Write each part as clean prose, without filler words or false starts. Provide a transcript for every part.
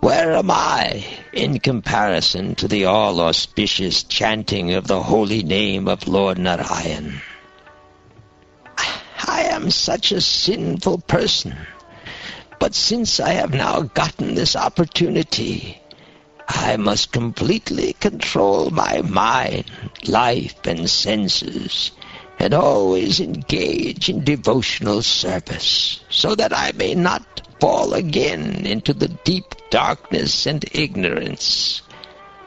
Where am I in comparison to the all-auspicious chanting of the holy name of Lord Narayan? I am such a sinful person, but since I have now gotten this opportunity, I must completely control my mind, life, and senses, and always engage in devotional service, so that I may not fall again into the deep darkness and ignorance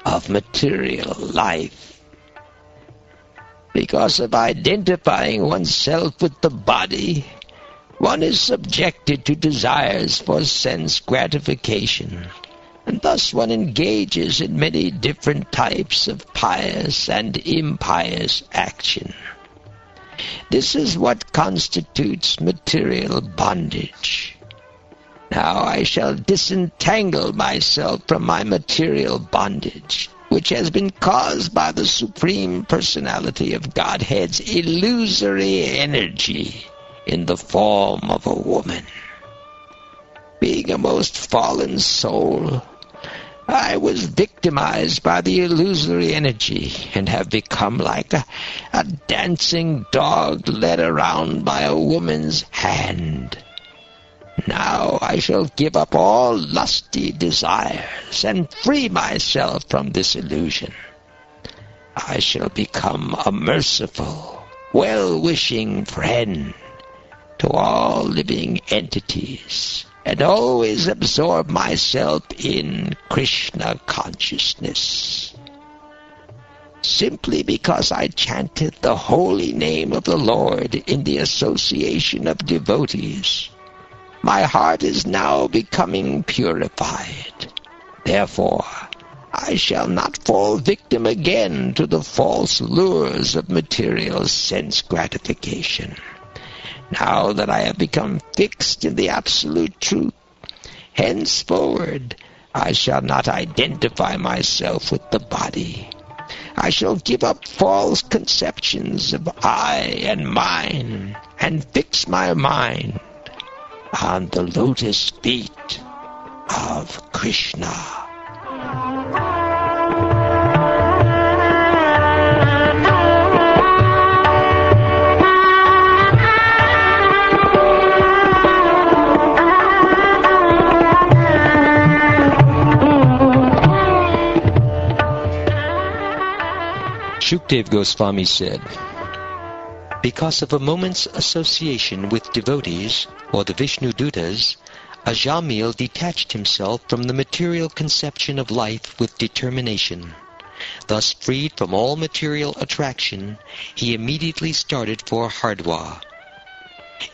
of material life. Because of identifying oneself with the body, one is subjected to desires for sense gratification, and thus one engages in many different types of pious and impious action. This is what constitutes material bondage. Now I shall disentangle myself from my material bondage, which has been caused by the Supreme Personality of Godhead's illusory energy in the form of a woman. Being a most fallen soul, I was victimized by the illusory energy and have become like a dancing dog led around by a woman's hand. Now I shall give up all lusty desires and free myself from this illusion. I shall become a merciful, well-wishing friend to all living entities, and always absorb myself in Krishna consciousness. Simply because I chanted the holy name of the Lord in the association of devotees, my heart is now becoming purified. Therefore, I shall not fall victim again to the false lures of material sense gratification. Now that I have become fixed in the absolute truth, henceforward I shall not identify myself with the body. I shall give up false conceptions of I and mine, and fix my mind on the lotus feet of Krishna. Shukdev Goswami said, because of a moment's association with devotees, or the Vishnu Dutas, Ajamil detached himself from the material conception of life with determination. Thus freed from all material attraction, he immediately started for Hardwar.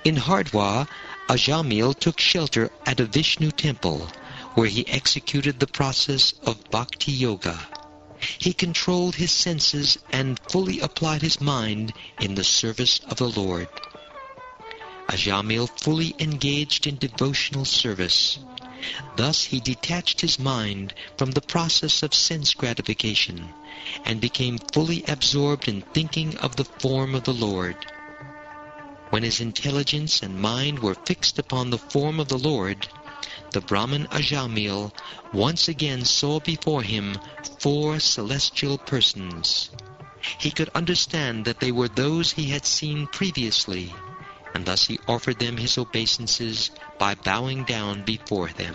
In Hardwar, Ajamil took shelter at a Vishnu temple, where he executed the process of Bhakti Yoga. He controlled his senses and fully applied his mind in the service of the Lord. Ajamil fully engaged in devotional service. Thus he detached his mind from the process of sense gratification and became fully absorbed in thinking of the form of the Lord. When his intelligence and mind were fixed upon the form of the Lord, the Brahmin Ajamil once again saw before him 4 celestial persons. He could understand that they were those he had seen previously, and thus he offered them his obeisances by bowing down before them.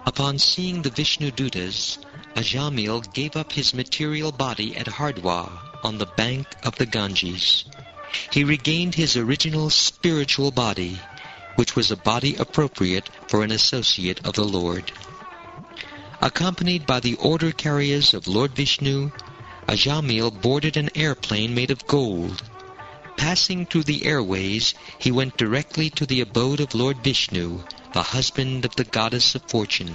Upon seeing the Vishnu Dutas, Ajamil gave up his material body at Hardwar on the bank of the Ganges. He regained his original spiritual body, which was a body appropriate for an associate of the Lord. Accompanied by the order carriers of Lord Vishnu, Ajamil boarded an airplane made of gold. Passing through the airways, he went directly to the abode of Lord Vishnu, the husband of the goddess of fortune.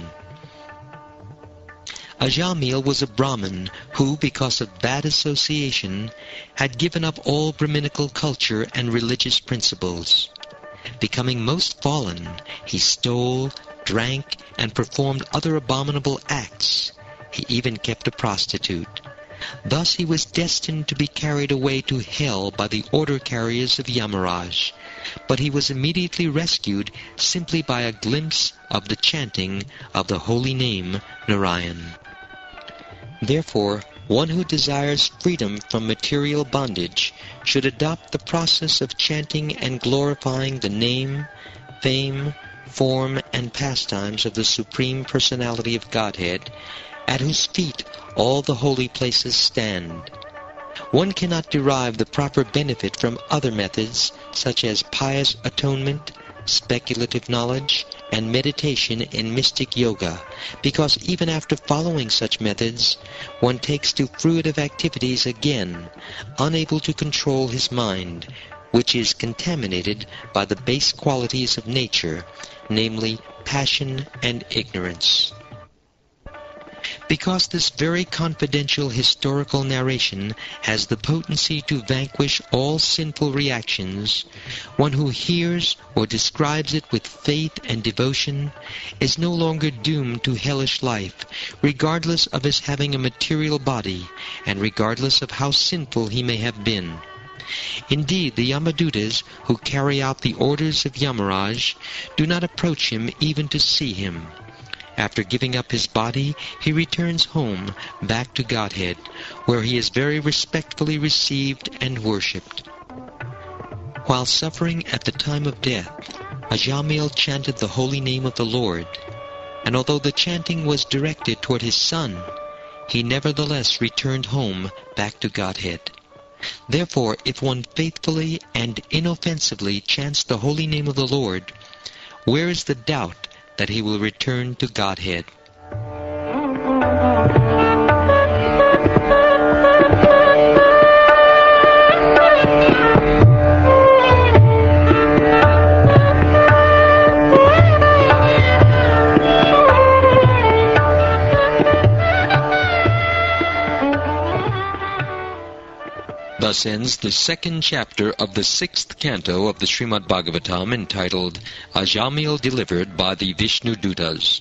Ajamil was a Brahmin who, because of bad association, had given up all Brahminical culture and religious principles. Becoming most fallen, he stole, drank, and performed other abominable acts. He even kept a prostitute. Thus he was destined to be carried away to hell by the order carriers of Yamaraj, but he was immediately rescued simply by a glimpse of the chanting of the holy name Narayan. Therefore, one who desires freedom from material bondage should adopt the process of chanting and glorifying the name, fame, form, and pastimes of the Supreme Personality of Godhead, at whose feet all the holy places stand. One cannot derive the proper benefit from other methods such as pious atonement, speculative knowledge, and meditation in mystic yoga, because even after following such methods, one takes to fruitive activities again, unable to control his mind, which is contaminated by the base qualities of nature, namely passion and ignorance. Because this very confidential historical narration has the potency to vanquish all sinful reactions, one who hears or describes it with faith and devotion is no longer doomed to hellish life, regardless of his having a material body, and regardless of how sinful he may have been. Indeed, the Yamadutas who carry out the orders of Yamaraj do not approach him even to see him. After giving up his body, he returns home, back to Godhead, where he is very respectfully received and worshipped. While suffering at the time of death, Ajamil chanted the holy name of the Lord, and although the chanting was directed toward his son, he nevertheless returned home, back to Godhead. Therefore, if one faithfully and inoffensively chants the holy name of the Lord, where is the doubt that he will return to Godhead? Thus ends the second chapter of the 6th canto of the Shrimad Bhagavatam, entitled Ajamil Delivered by the Vishnu Dutas.